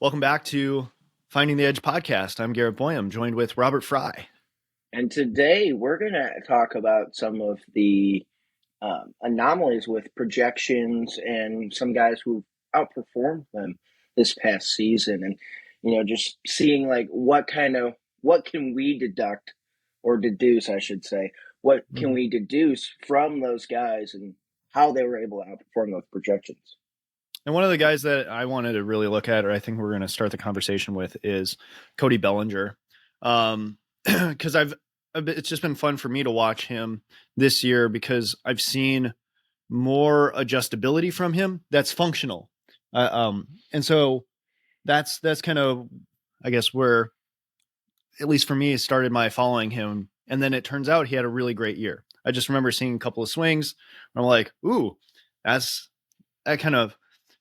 Welcome back to Finding the Edge podcast. I'm Garrett Boyum, joined with Robert Fry. And today we're going to talk about some of the anomalies with projections and some guys who outperformed them this past season. And, just seeing like what can we deduct or deduce, I should say, what can we deduce from those guys and how they were able to outperform those projections? And one of the guys that I wanted to really look at, or I think we're going to start the conversation with, is Cody Bellinger. Because it's just been fun for me to watch him this year because I've seen more adjustability from him that's functional. And so that's kind of, I guess, where, at least for me, started my following him. And then it turns out he had a really great year. I just remember seeing a couple of swings. I'm like, ooh, that kind of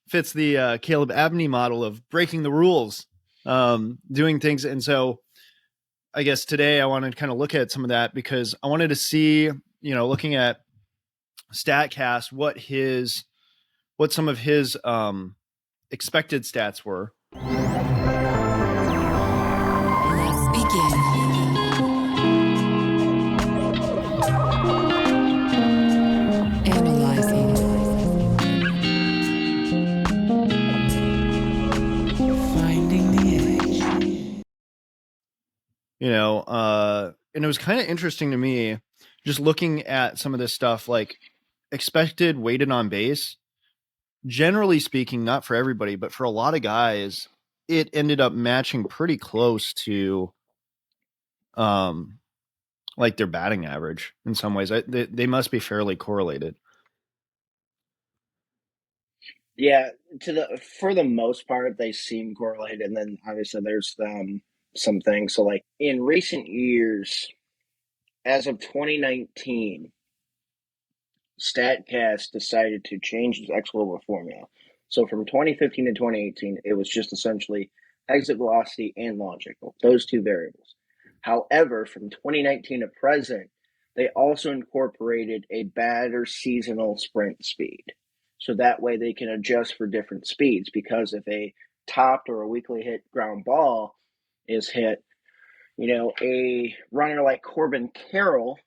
fits the Caleb Abney model of breaking the rules, doing things. And so I guess today I wanted to kind of look at some of that because I wanted to see, looking at StatCast, what some of his expected stats were. Let's begin. Analyzing. Finding the edge. And it was kind of interesting to me just looking at some of this stuff, like expected weighted on base. Generally speaking, not for everybody, but for a lot of guys, it ended up matching pretty close to like their batting average in some ways. They must be fairly correlated. Yeah, for the most part, they seem correlated, and then obviously there's some things. So, like in recent years, as of 2019, Statcast decided to change its XLOBA formula. So from 2015 to 2018, it was just essentially exit velocity and launch angle, those two variables. However, from 2019 to present, they also incorporated a batter seasonal sprint speed. So that way they can adjust for different speeds, because if a topped or a weakly hit ground ball is hit, a runner like Corbin Carroll,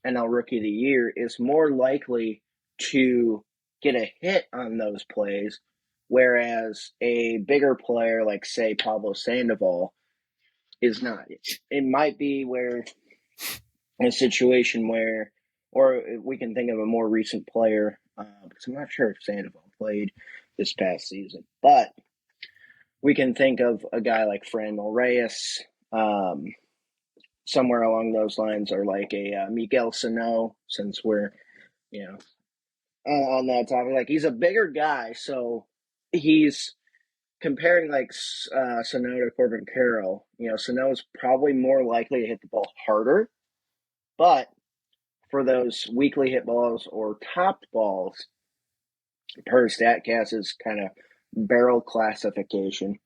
NL Rookie of the Year, is more likely to get a hit on those plays, whereas a bigger player like, say, Pablo Sandoval is not. It might be where a situation where, or we can think of a more recent player, because I'm not sure if Sandoval played this past season, but we can think of a guy like Arraez, somewhere along those lines, or like a Miguel Sano, since we're, on that topic. Like, he's a bigger guy, so he's comparing like Sano to Corbin Carroll. Sano is probably more likely to hit the ball harder, but for those weakly hit balls or topped balls, per StatCast's kind of barrel classification,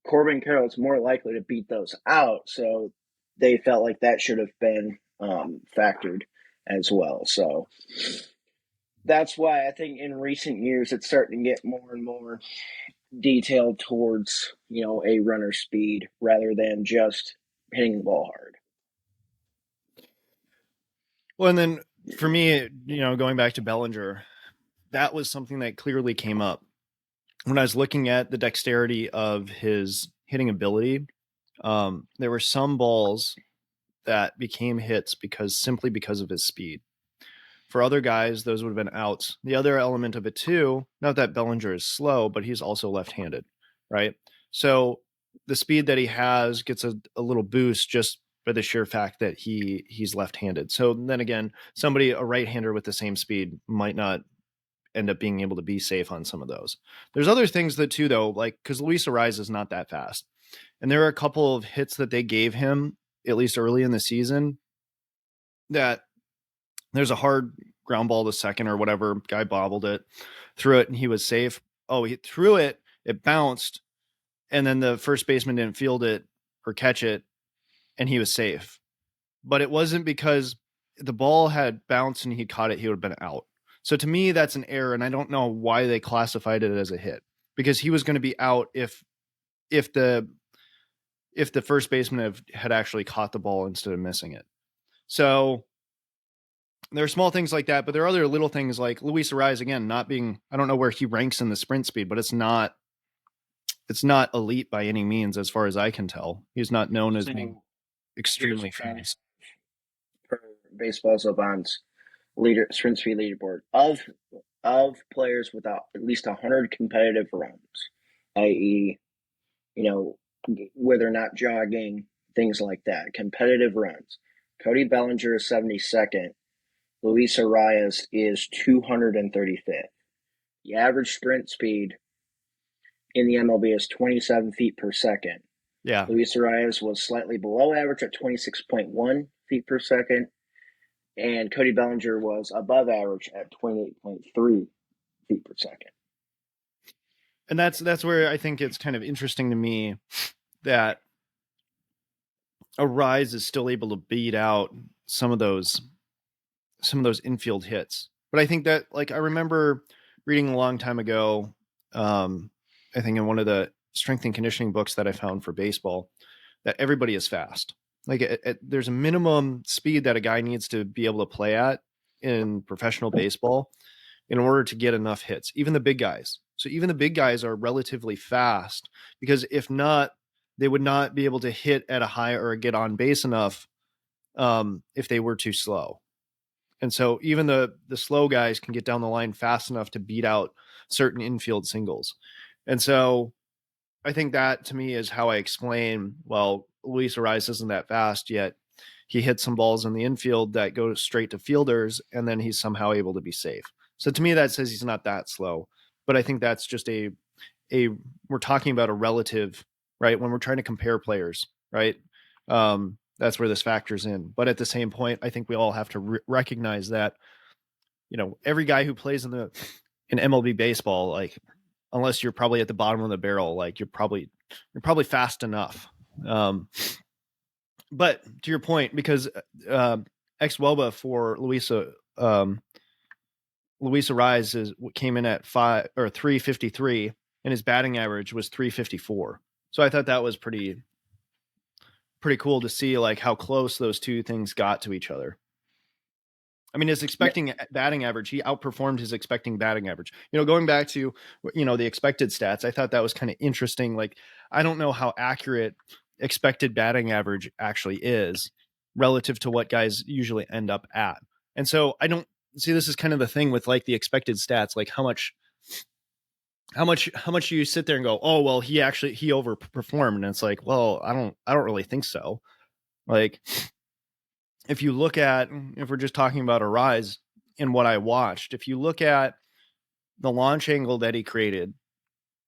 Corbin Carroll is more likely to beat those out. So they felt like that should have been factored as well. So that's why I think in recent years it's starting to get more and more detailed towards, a runner's speed rather than just hitting the ball hard. Well, and then for me, going back to Bellinger, that was something that clearly came up when I was looking at the dexterity of his hitting ability. There were some balls that became hits simply because of his speed. For other guys, those would have been outs. The other element of it too, not that Bellinger is slow, but he's also left-handed, right? So the speed that he has gets a little boost just by the sheer fact that he's left-handed. So then again, a right-hander with the same speed might not end up being able to be safe on some of those. There's other things that too, though, like because Luis Arraez is not that fast. And there are a couple of hits that they gave him, at least early in the season, that there's a hard ground ball to second or whatever. Guy bobbled it, threw it, and he was safe. Oh, he threw it, it bounced, and then the first baseman didn't field it or catch it, and he was safe. But it wasn't because the ball had bounced and he caught it, he would have been out. So to me, that's an error, and I don't know why they classified it as a hit, because he was going to be out if if the first baseman had actually caught the ball instead of missing it. So there are small things like that, but there are other little things like Luis Arraez, again, not being, I don't know where he ranks in the sprint speed, but it's not elite by any means as far as I can tell. He's not known as being extremely fast. Per Baseball Savant's sprint speed leaderboard of players without at least 100 competitive runs, i.e., whether or not jogging, things like that, competitive runs. Cody Bellinger is 72nd. Luis Arraez is 235th. The average sprint speed in the MLB is 27 feet per second. Yeah. Luis Arraez was slightly below average at 26.1 feet per second, and Cody Bellinger was above average at 28.3 feet per second. And that's where I think it's kind of interesting to me that Arraez is still able to beat out some of those infield hits. But I think that, like, I remember reading a long time ago, I think in one of the strength and conditioning books that I found for baseball, that everybody is fast. Like there's a minimum speed that a guy needs to be able to play at in professional baseball in order to get enough hits, even the big guys. So even the big guys are relatively fast, because if not, they would not be able to hit at a high or get on base enough if they were too slow. And so even the slow guys can get down the line fast enough to beat out certain infield singles. And so I think that to me is how I explain, well, Luis Arraez isn't that fast, yet he hits some balls in the infield that go straight to fielders, and then he's somehow able to be safe. So to me, that says he's not that slow. But I think that's just we're talking about a relative, right? When we're trying to compare players, right? That's where this factors in. But at the same point, I think we all have to recognize that, every guy who plays in MLB baseball, like, unless you're probably at the bottom of the barrel, like you're probably fast enough. But to your point, because ex-Woba for Luis Arraez came in at 353, and his batting average was 354. So I thought that was pretty cool to see, like, how close those two things got to each other. I mean, his expecting batting average, he outperformed his expecting batting average. Going back to, the expected stats, I thought that was kind of interesting. Like, I don't know how accurate expected batting average actually is relative to what guys usually end up at. And so I don't see, this is kind of the thing with, like, the expected stats, like how much you sit there and go, oh, well, he overperformed. And it's like, well, I don't really think so. Like, if we're just talking about Arraez and what I watched, if you look at the launch angle that he created,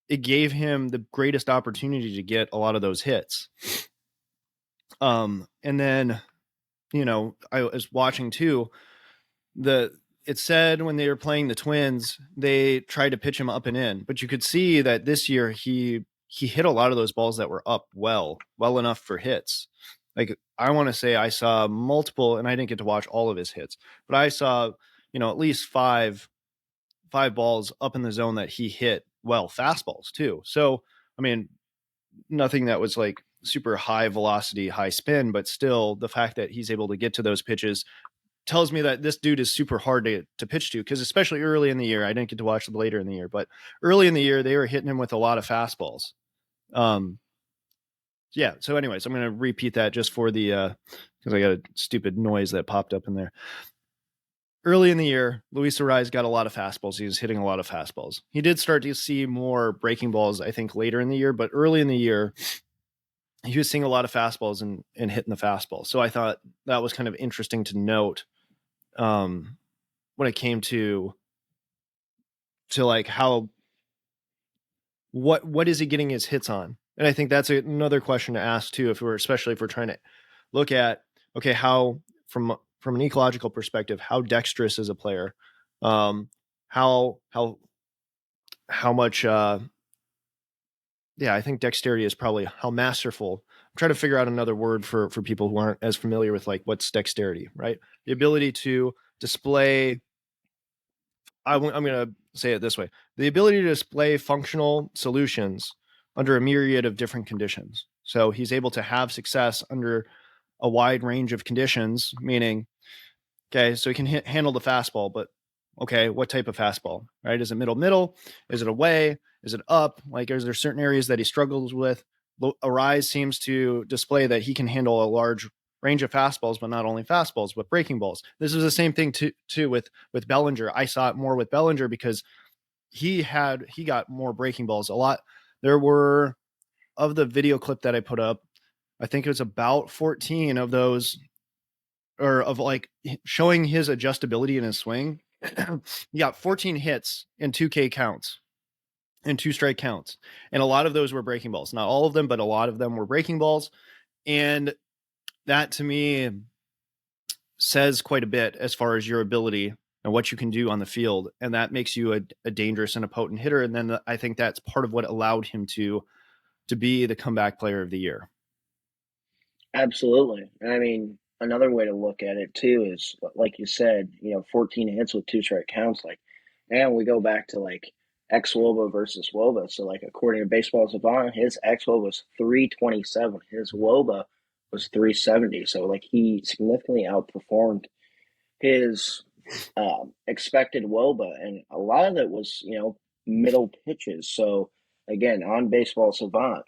it gave him the greatest opportunity to get a lot of those hits. And then, I was watching too, it said when they were playing the Twins, they tried to pitch him up and in, but you could see that this year he hit a lot of those balls that were up well enough for hits. Like, I want to say I saw multiple, and I didn't get to watch all of his hits, but I saw, at least five balls up in the zone that he hit well, fastballs too. So, I mean, nothing that was like super high velocity, high spin, but still the fact that he's able to get to those pitches tells me that this dude is super hard to pitch to, because especially early in the year, I didn't get to watch it later in the year, but early in the year, they were hitting him with a lot of fastballs. Yeah. So anyways, I'm going to repeat that just for because I got a stupid noise that popped up in there. Early in the year, Luis Arraez got a lot of fastballs. He was hitting a lot of fastballs. He did start to see more breaking balls, I think, later in the year, but early in the year, he was seeing a lot of fastballs and hitting the fastball. So I thought that was kind of interesting to note when it came to like how, what is he getting his hits on? And I think that's another question to ask too, especially if we're trying to look at, okay, how from an ecological perspective, how dexterous is a player? How much, I think dexterity is probably how masterful. I'm trying to figure out another word for people who aren't as familiar with, like, what's dexterity, right? The ability to display, I'm going to say it this way: the ability to display functional solutions under a myriad of different conditions. So he's able to have success under a wide range of conditions, meaning, okay, so he can handle the fastball, but okay, what type of fastball, right? Is it middle? Is it away? Is it up? Like, is there certain areas that he struggles with? Arraez seems to display that he can handle a large range of fastballs, but not only fastballs, but breaking balls. This is the same thing too with Bellinger. I saw it more with Bellinger because he got more breaking balls a lot. There were, of the video clip that I put up, I think it was about 14 of those, or of like showing his adjustability in his swing. He got 14 hits in 2K counts and 2-strike counts. And a lot of those were breaking balls. Not all of them, but a lot of them were breaking balls. And that to me says quite a bit as far as your ability and what you can do on the field. And that makes you a dangerous and a potent hitter. And then I think that's part of what allowed him to be the comeback player of the year. Absolutely. I mean, another way to look at it too is, like you said, 14 hits with 2-strike counts. Like, and we go back to like ex Woba versus Woba. So, like, according to Baseball Savant, his ex Woba was 327. His Woba was 370. So, like, he significantly outperformed his expected Woba, and a lot of it was, middle pitches. So, again, on Baseball Savant,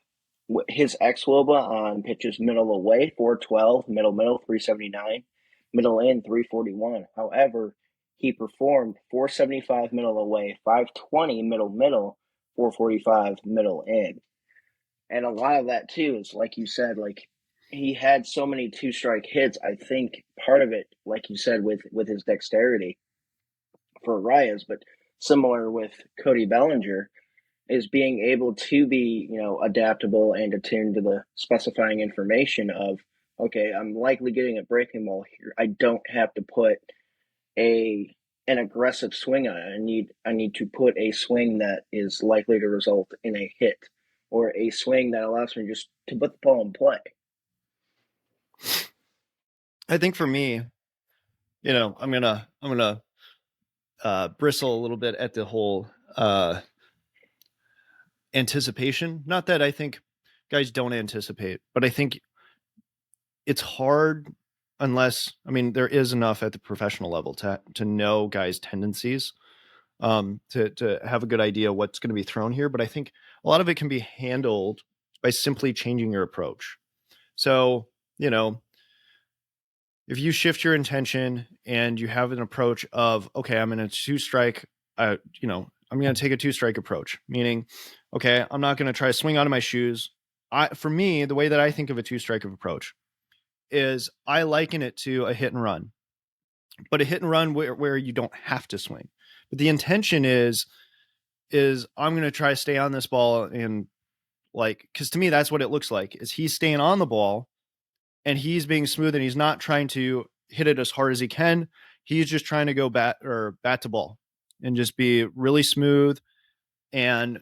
his ex Woba on pitches middle away, 412, middle, 379, middle in, 341. However, he performed 475 middle away, 520 middle, 445 middle in. And a lot of that, too, is like you said, like, he had so many 2-strike hits. I think part of it, like you said, with his dexterity for Arraez, but similar with Cody Bellinger, is being able to be, adaptable and attuned to the specifying information of, okay, I'm likely getting a breaking ball here. I don't have to put an aggressive swing on it. I need to put a swing that is likely to result in a hit, or a swing that allows me just to put the ball in play. I think for me, I'm gonna bristle a little bit at the whole anticipation. Not that I think guys don't anticipate, but I think it's hard unless, there is enough at the professional level to know guys' tendencies, to have a good idea what's going to be thrown here. But I think a lot of it can be handled by simply changing your approach. So, if you shift your intention and you have an approach of, okay, I'm in a 2-strike, I'm going to take a 2-strike approach, meaning, okay, I'm not going to try to swing out of my shoes. For me, the way that I think of a 2-strike approach is I liken it to a hit and run, but a hit and run where you don't have to swing. But the intention is I'm going to try to stay on this ball, and because to me, that's what it looks like, is he's staying on the ball and he's being smooth, and he's not trying to hit it as hard as he can. He's just trying to go bat to ball and just be really smooth and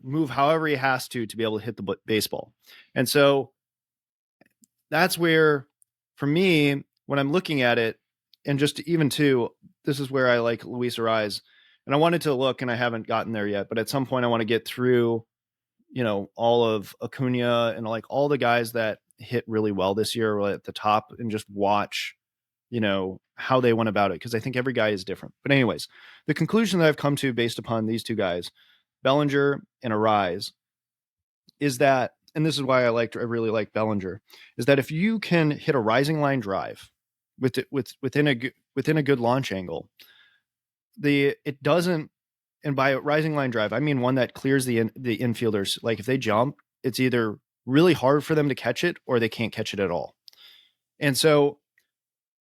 move however he has to be able to hit the baseball. And so that's where, for me, when I'm looking at it, and just even too, this is where I like Luis Arraez, and I wanted to look, and I haven't gotten there yet, but at some point I want to get through, all of Acuna and like all the guys that hit really well this year at the top, and just watch, how they went about it. Because I think every guy is different. But anyways, the conclusion that I've come to based upon these two guys, Bellinger and Arraez, is that, and this is why I really like Bellinger, is that if you can hit a rising line drive within a good launch angle, it doesn't, and by rising line drive, I mean one that clears the infielders. Like, if they jump, it's either really hard for them to catch it or they can't catch it at all. And so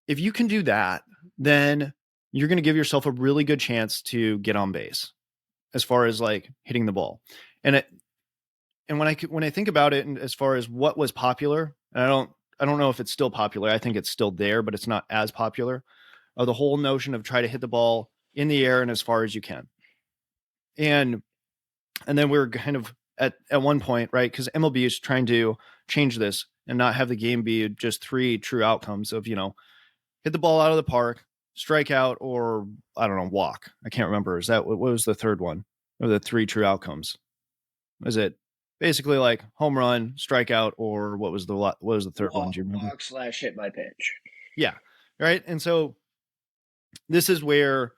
if you can do that, then you're going to give yourself a really good chance to get on base as far as like hitting the ball. And when I think about it, and as far as what was popular, and I don't know if it's still popular. I think it's still there, but it's not as popular. The whole notion of try to hit the ball in the air and as far as you can. And then we're kind of at one point, right? Because MLB is trying to change this and not have the game be just 3 true outcomes of, hit the ball out of the park, strike out, or I don't know, walk. I can't remember. Is that what was the third one? Or the 3 true outcomes? Was it basically like home run, strikeout, or what was the third one? Do you remember? Walk slash hit by pitch. Yeah, right. And so this is where,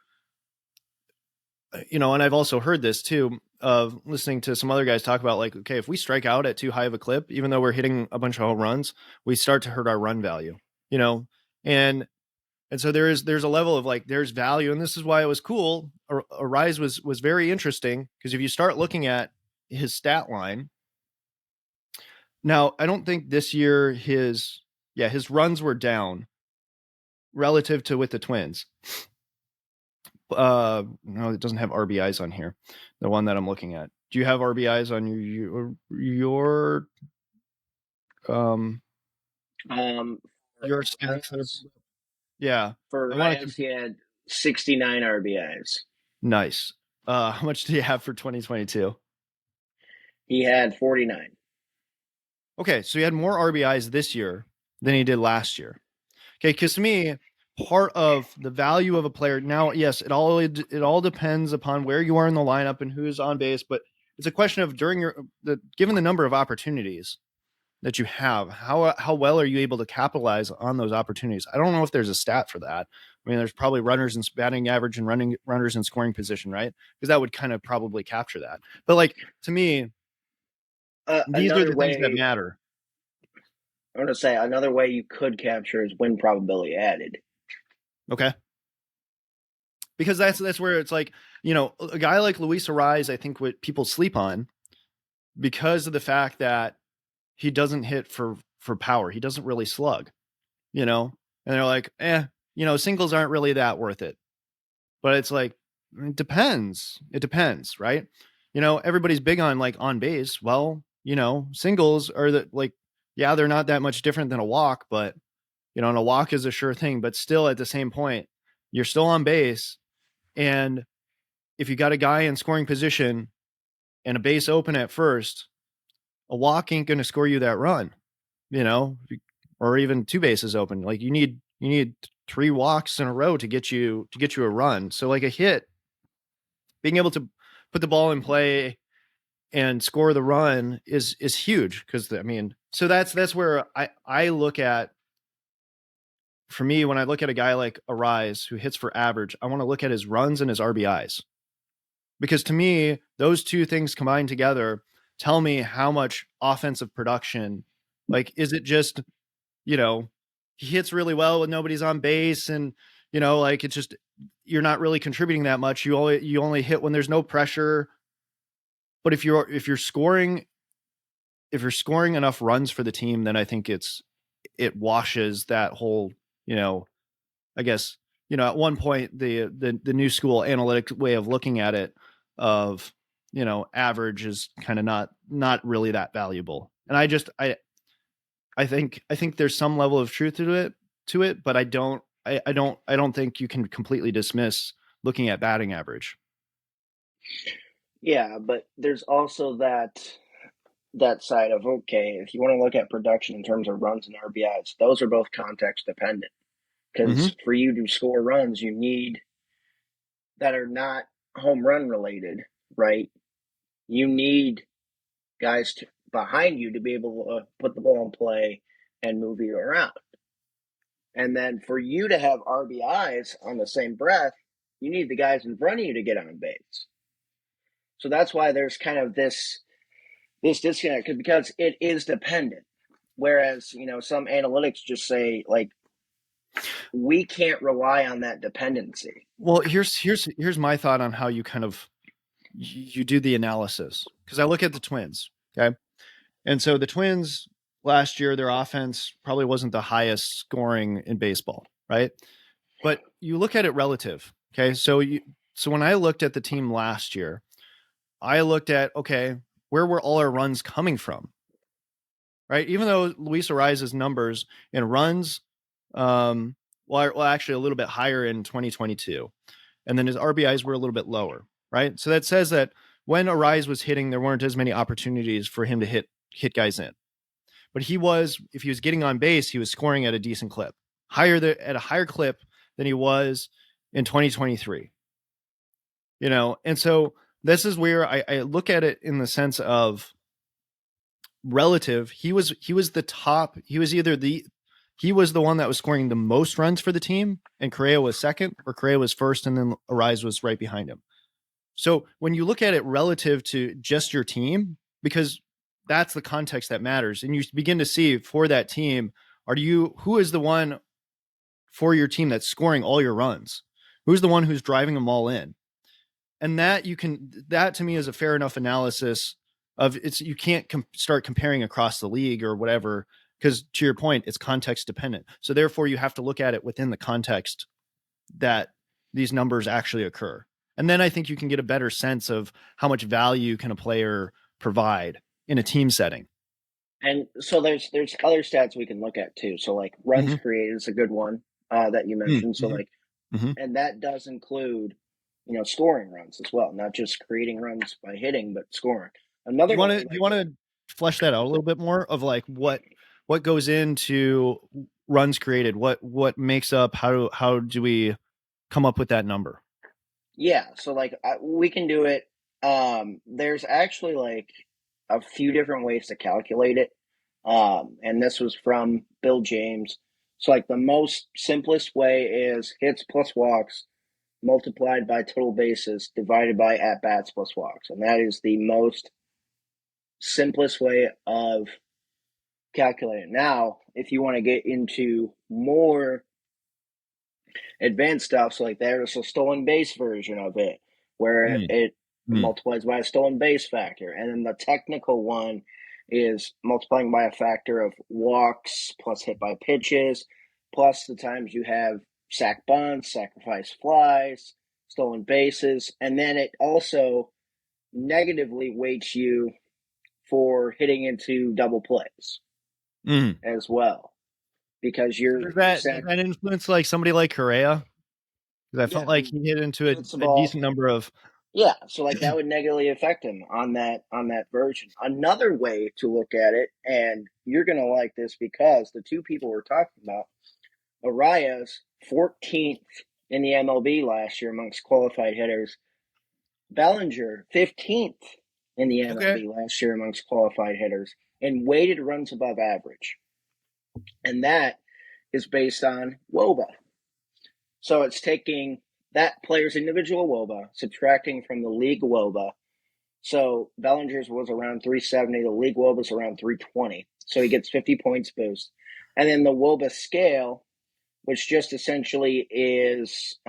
and I've also heard this too, of listening to some other guys talk about, like, okay, if we strike out at too high of a clip, even though we're hitting a bunch of home runs, we start to hurt our run value, and so there's a level of, like, there's value. And this is why it was cool. Arraez was very interesting, because if you start looking at his stat line now, I don't think this year his runs were down relative to with the Twins. No, it doesn't have RBIs on here. The one that I'm looking at. Do you have RBIs on your stats? Yeah. For Arraez, he had 69 RBIs. Nice. How much do you have for 2022? He had 49. Okay, so he had more RBIs this year than he did last year. Okay, because to me, part of the value of a player now, yes, it all depends upon where you are in the lineup and who's on base, but it's a question of given the number of opportunities that you have, how well are you able to capitalize on those opportunities? I don't know if there's a stat for that. I mean, there's probably runners in batting average and runners in scoring position, right? Because that would kind of probably capture that. But, like, to me, these are the things that matter. I want to say another way you could capture is win probability added. Okay. Because that's where it's like, a guy like Luis Arraez, I think what people sleep on, because of the fact that he doesn't hit for power. He doesn't really slug, and they're like, singles aren't really that worth it. But it's like, it depends. It depends, right? Everybody's big on, like, on base. Well, singles are they're not that much different than a walk, but, and a walk is a sure thing, but still at the same point, you're still on base. And if you got a guy in scoring position and a base open at first, a walk ain't going to score you that run, or even two bases open. Like, you need 3 walks in a row to get you a run. So, like, a hit, being able to put the ball in play and score the run is huge. Because, I mean, so that's where I look at. For me, when I look at a guy like Arraez who hits for average, I want to look at his runs and his RBIs, because to me, those two things combined together tell me how much offensive production. Like, is it just, he hits really well when nobody's on base, and, like, it's just, you're not really contributing that much. You only hit when there's no pressure. But if you're scoring enough runs for the team, then I think it washes that whole, I guess, at one point, the new school analytic way of looking at it of, average is kind of not really that valuable. And I think there's some level of truth to it, but I don't think you can completely dismiss looking at batting average. Yeah, but there's also that side of, okay, if you want to look at production in terms of runs and RBIs, those are both context dependent. Because for you to score runs, you need that are not home run related, right? You need guys behind you to be able to put the ball in play and move you around. And then for you to have RBIs on the same breath, you need the guys in front of you to get on base. So that's why there's kind of this disconnect, because it is dependent. Whereas, some analytics just say, like, we can't rely on that dependency. Well, here's my thought on how you kind of you do the analysis, because I look at the Twins, okay, and so the Twins last year, their offense probably wasn't the highest scoring in baseball, right? But you look at it relative, okay. So when I looked at the team last year, I looked at, okay, where were all our runs coming from, right? Even though Luis Arraez's numbers in runs, well, actually a little bit higher in 2022, and then his RBIs were a little bit lower, right? So that says that when Arraez was hitting, there weren't as many opportunities for him to hit guys in. But if he was getting on base, he was scoring at a decent clip, at a higher clip than he was in 2023. And so this is where I look at it in the sense of relative. He was the top. He was the one that was scoring the most runs for the team, and Correa was second, or Correa was first, and then Arraez was right behind him. So when you look at it relative to just your team, because that's the context that matters, and you begin to see for that team, who is the one for your team that's scoring all your runs? Who's the one who's driving them all in? And that to me is a fair enough analysis of it's. You can't start comparing across the league or whatever, because to your point, it's context dependent. So therefore you have to look at it within the context that these numbers actually occur. And then I think you can get a better sense of how much value can a player provide in a team setting. And so there's other stats we can look at too. So like runs Mhm. created is a good one that you mentioned. So Mhm. like, Mhm. and that does include, scoring runs as well, not just creating runs by hitting, but scoring. Another one I Do you like. want to flesh that out a little bit more of like what goes into runs created? What makes up how do we come up with that number? Yeah, so like we can do it. There's actually like a few different ways to calculate it. And this was from Bill James. So like the most simplest way is hits plus walks multiplied by total bases divided by at bats plus walks, and that is the most simplest way of calculating. Now, if you want to get into more advanced stuff, so like there's a stolen base version of it where Mm. it Mm. multiplies by a stolen base factor, and then the technical one is multiplying by a factor of walks plus hit by pitches plus the times you have sack bunts, sacrifice flies, stolen bases, and then it also negatively weights you for hitting into double plays Mm. as well because So does that influence like somebody like Correa? Because I yeah, felt like he hit into hits the a ball. decent number of. Yeah, so like that would negatively affect him on that version. Another way to look at it, and you're gonna like this because the two people we're talking about, Arraez, 14th in the MLB last year amongst qualified hitters. Bellinger, 15th in the Okay. MLB last year amongst qualified hitters, and weighted runs above average. And that is based on WOBA. So it's taking that player's individual WOBA, subtracting from the league WOBA. So Bellinger's was around 370. The league WOBA is around 320. So he gets 50 points boost. And then the WOBA scale, which just essentially is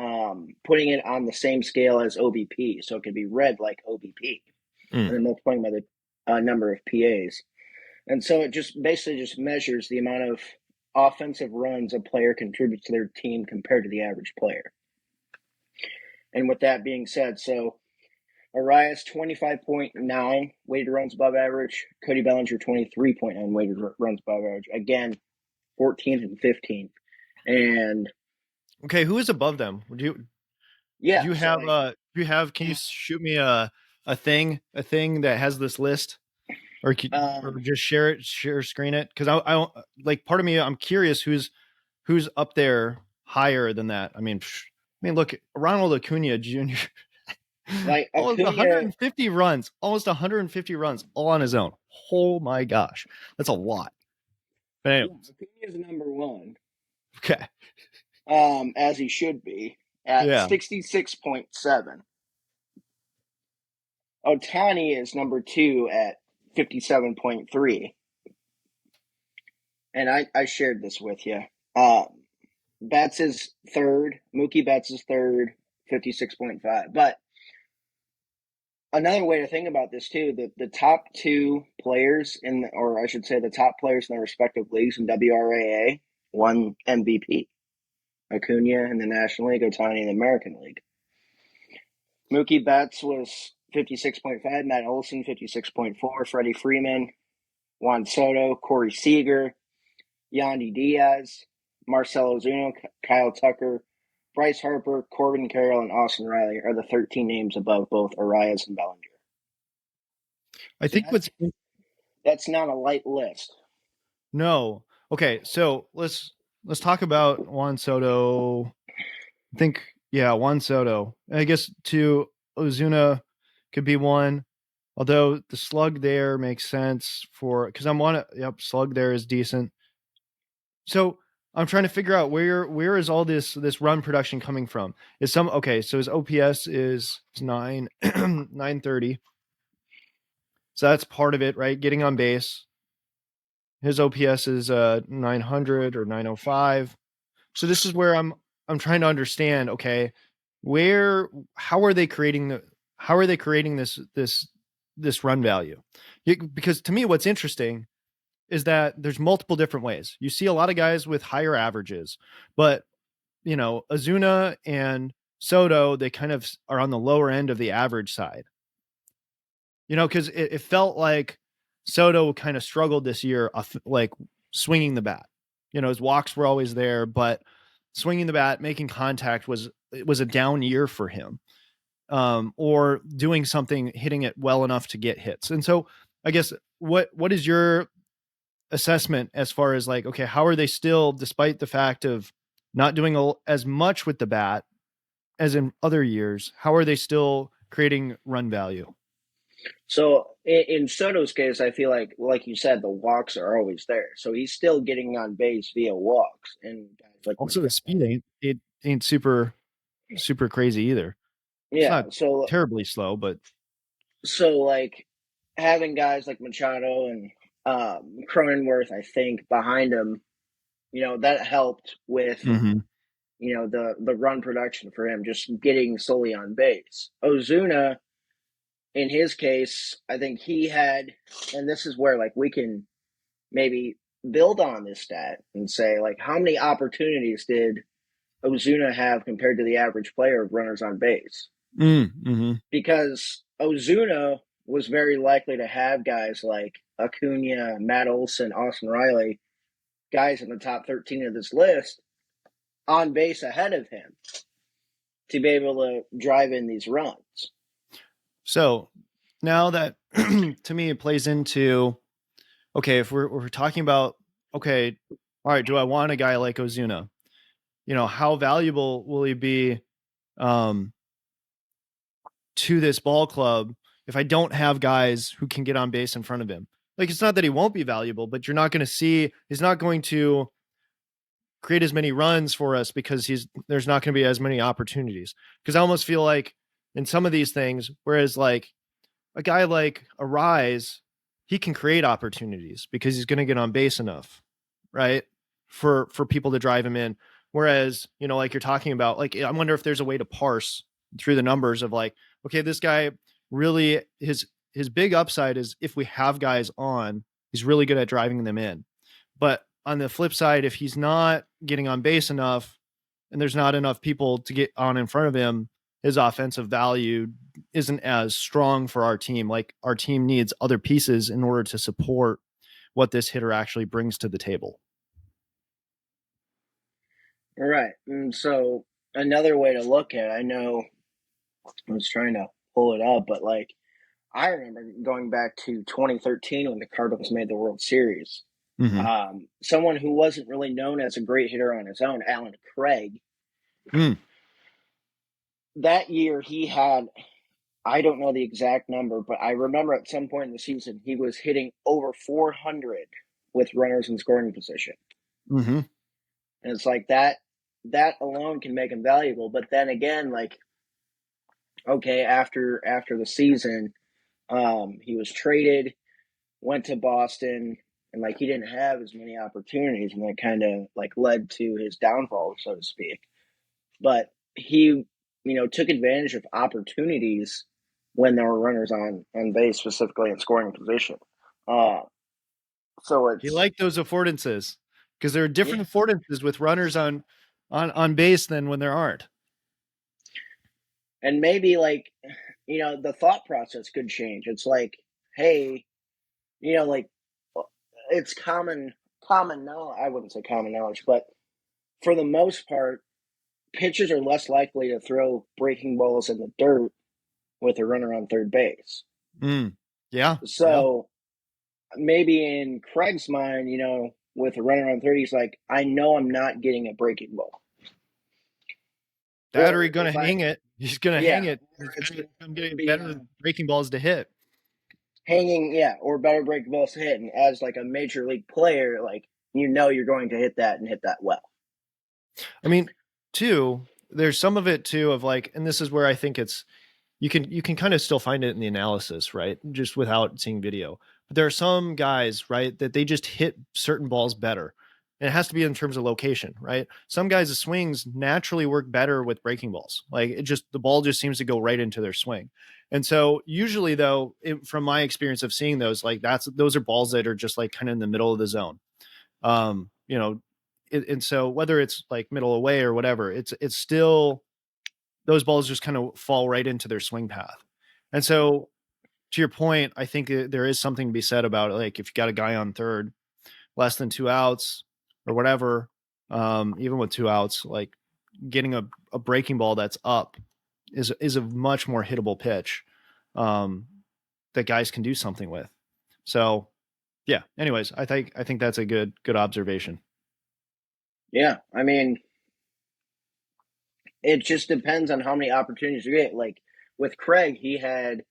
putting it on the same scale as OBP. So it could be read like OBP. And Mm. then multiplying by the number of PAs. And so it just basically just measures the amount of offensive runs a player contributes to their team compared to the average player. And with that being said, so Arraez 25.9 weighted runs above average. Cody Bellinger 23.9 weighted runs above average. Again, 14th and 15th. And Okay, who is above them? Do yeah, you so have like can you shoot me a thing that has this list, or um just share screen it, because I like, part of me, I'm curious who's up there higher than that. I mean, look, Ronald Acuna Jr. like almost Acuna 150 runs, all on his own. Oh my gosh, that's a lot. But yeah, anyways, Acuna's number one, okay, as he should be, at yeah, 66.7. Otani is number two at 57.3. And I shared this with you. Betts is third. Mookie Betts is third, 56.5. But another way to think about this too, the top two players or I should say the top players in their respective leagues in WRAA won MVP. Acuna in the National League, Otani in the American League. Mookie Betts was 56.5, Matt Olson 56.4, Freddie Freeman, Juan Soto, Corey Seager, Yandy Diaz, Marcelo Ozuna, Kyle Tucker, Bryce Harper, Corbin Carroll, and Austin Riley are the 13 names above both Arraez and Bellinger. I So think that's not a light list. no, okay, so let's talk about Juan Soto. I think, yeah, Juan Soto. I guess to Ozuna, could be one. Although the slug there makes sense for because slug there is decent. So I'm trying to figure out where is all this run production coming from? Is some okay? So his OPS is 930. So that's part of it, right? Getting on base. His OPS is 900 or 905. So this is where I'm trying to understand. Okay, where how are they creating this run value? Because to me, what's interesting is that there's multiple different ways. You see a lot of guys with higher averages, but Azuna and Soto, they kind of are on the lower end of the average side. Because it felt like Soto kind of struggled this year, like swinging the bat. His walks were always there, but swinging the bat, making contact was a down year for him. Or doing something, hitting it well enough to get hits. And so, I guess what is your assessment as far as like, okay, how are they still, despite the fact of not doing as much with the bat as in other years, how are they still creating run value? So in Soto's case, I feel like you said, the walks are always there. So he's still getting on base via walks, and guys like Also, the speed ain't super crazy either. It's yeah. not terribly slow, but So like having guys like Machado and Cronenworth, I think behind him, that helped with Mhm. the run production for him, just getting solely on base. Ozuna, in his case, I think he had, and this is where like we can maybe build on this stat and say like how many opportunities did Ozuna have compared to the average player of runners on base? Mm-hmm. Because Ozuna was very likely to have guys like Acuna, Matt Olson, Austin Riley, guys in the top 13 of this list on base ahead of him to be able to drive in these runs. So now that to me it plays into, okay, if we're talking about, okay, all right, do I want a guy like Ozuna? How valuable will he be um, to this ball club if I don't have guys who can get on base in front of him? Like, it's not that he won't be valuable, but you're not going to see, he's not going to create as many runs for us because there's not going to be as many opportunities. Because I almost feel like in some of these things, whereas like a guy like Arraez, he can create opportunities because he's going to get on base enough, right? For people to drive him in. Whereas, like you're talking about, like, I wonder if there's a way to parse through the numbers of like, okay, this guy really, his big upside is if we have guys on, he's really good at driving them in. But on the flip side, if he's not getting on base enough and there's not enough people to get on in front of him, his offensive value isn't as strong for our team. Like, our team needs other pieces in order to support what this hitter actually brings to the table. All right. And so another way to look at it, I know I was trying to pull it up, but like I remember going back to 2013 when the Cardinals made the World Series. Mm-hmm. Someone who wasn't really known as a great hitter on his own, Alan Craig. That year he had, I don't know the exact number, but I remember at some point in the season he was hitting over 400 with runners in scoring position. Mm-hmm. And it's like that alone can make him valuable. But then again, like, okay, after the season, he was traded, went to Boston, and like he didn't have as many opportunities, and that kind of like led to his downfall, so to speak. But he, took advantage of opportunities when there were runners on base, specifically in scoring position. Uh, so You it's like those affordances because there are yeah, different affordances with runners on base than when there aren't. and maybe like the thought process could change. It's like, hey, like it's common knowledge. I wouldn't say common knowledge, but for the most part, pitchers are less likely to throw breaking balls in the dirt with a runner on third base. Yeah. Yeah. So maybe in Craig's mind, with a runner on third, he's like, I know I'm not getting a breaking ball. Battery Or gonna if I, hang it. He's gonna hang yeah, it. or It's it's better, going I'm to getting be better breaking balls to hit. hanging, yeah, or better break balls to hit. And as like a major league player, like you're going to hit that and hit that well. I mean, too, there's some of it too of like, and this is where I think it's you can kind of still find it in the analysis, right? Just without seeing video. But there are some guys, right, that they just hit certain balls better. And it has to be in terms of location, right? Some guys' swings naturally work better with breaking balls. Like it just the ball just seems to go right into their swing. And so usually though, from my experience of seeing those, like those are balls that are just like kind of in the middle of the zone. You know, and so whether it's like middle away or whatever, it's still those balls just kind of fall right into their swing path. And so to your point, I think there is something to be said about like if you got a guy on third, less than 2 outs or whatever, even with 2 outs, like getting a breaking ball that's up is a much more hittable pitch um, that guys can do something with. So yeah. Anyways, I think that's a good observation. Yeah, I mean, it just depends on how many opportunities you get. Like with Craig, he had,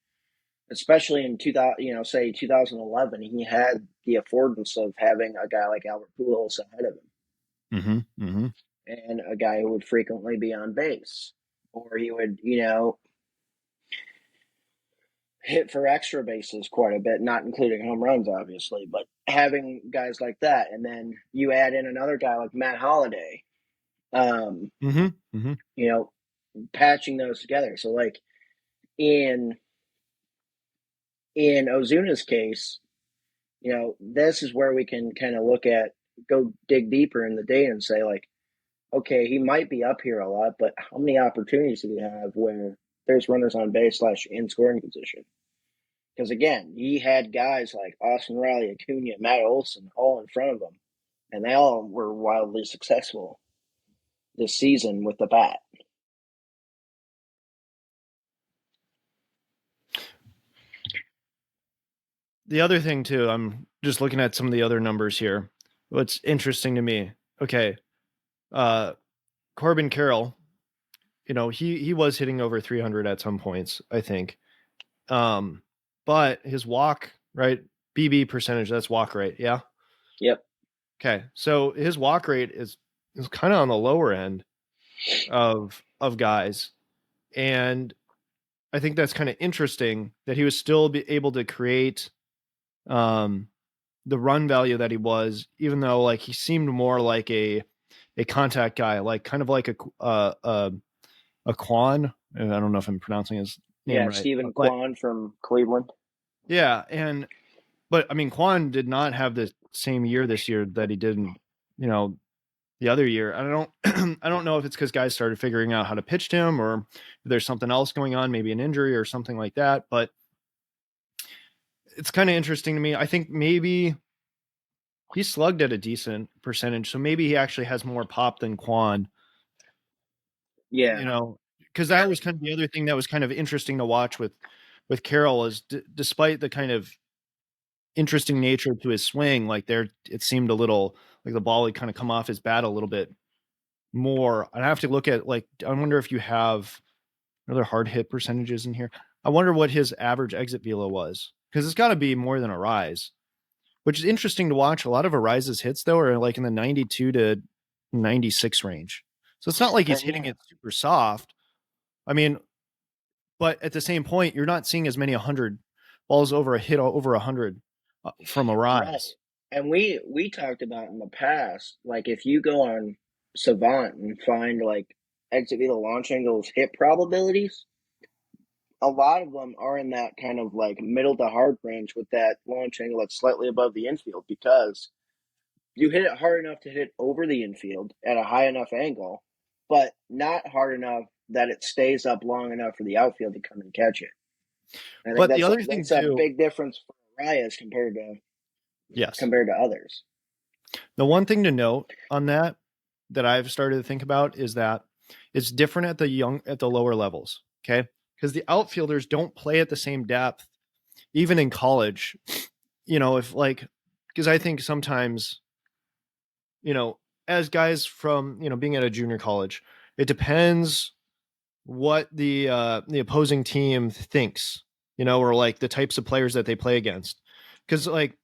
especially in 2000, say 2011, he had the affordance of having a guy like Albert Pujols ahead of him, Mm-hmm. Mm-hmm. and a guy who would frequently be on base, or he would, hit for extra bases quite a bit, not including home runs, obviously, but having guys like that, and then you add in another guy like Matt Holliday, um, Mm-hmm. Mm-hmm. you know, patching those together. So like in Ozuna's case, this is where we can kind of go dig deeper in the data and say like, okay, he might be up here a lot, but how many opportunities do we have where there's runners on base / in scoring position? Because again, he had guys like Austin Riley, Acuna, Matt Olson all in front of him, and they all were wildly successful this season with the bat. The other thing too, I'm just looking at some of the other numbers here. What's interesting to me, okay, uh, Corbin Carroll, he was hitting over 300 at some points, I think. Um, but his walk, right, BB percentage, that's walk rate, yeah. Yep. Okay, so his walk rate is kind of on the lower end of guys, and I think that's kind of interesting that he was still be able to create um the run value that he was, even though like he seemed more like a contact guy, like kind of like a Quan. I don't know if I'm pronouncing his name Yeah, right, Stephen but Kwan from Cleveland. yeah, but I mean Quan did not have the same year this year that he did in, you know, the other year. I don't I don't know if it's because guys started figuring out how to pitch to him or if there's something else going on, maybe an injury or something like that. But it's kind of interesting to me. I think maybe he slugged at a decent percentage, so maybe he actually has more pop than Quan. Yeah. Because that was kind of the other thing that was kind of interesting to watch with Carroll is despite the kind of interesting nature to his swing, like there it seemed a little like the ball had kind of come off his bat a little bit more. I'd have to look at like I wonder if you have another hard hit percentages in here. I wonder what his average exit velo was because it's got to be more than Arraez, which is interesting to watch. A lot of Arraez's hits though are like in the 92 to 96 range, so it's not like he's hitting Yeah. it super soft. I mean, but at the same point, you're not seeing as many 100 balls over a hit over 100 from Right. Arraez. And we talked about in the past, like if you go on Savant and find like exit velo launch angles hit probabilities, a lot of them are in that kind of like middle to hard range with that launch angle that's slightly above the infield because you hit it hard enough to hit it over the infield at a high enough angle, but not hard enough that it stays up long enough for the outfield to come and catch it. I think But the other thing that's a too, big difference for Arraez yes, compared to others. the one thing to note on that I've started to think about is that it's different at the lower levels. Okay, because the outfielders don't play at the same depth, even in college. If like because I think sometimes you know as guys from being at a junior college, it depends what the opposing team thinks, or like the types of players that they play against. Because like